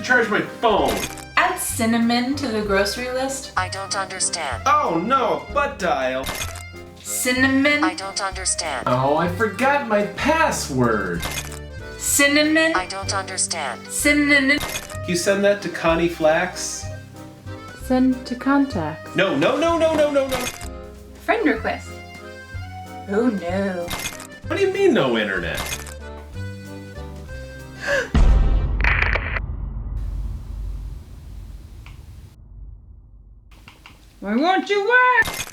charge my phone. Add cinnamon to the grocery list. I don't understand. Oh no, butt dial. Cinnamon. I don't understand. Oh, I forgot my password. Cinnamon. I don't understand. Cinnamon. You send that to Connie Flax? Send to contacts. No. Friend request. Oh no. What do you mean no internet? Why won't you work?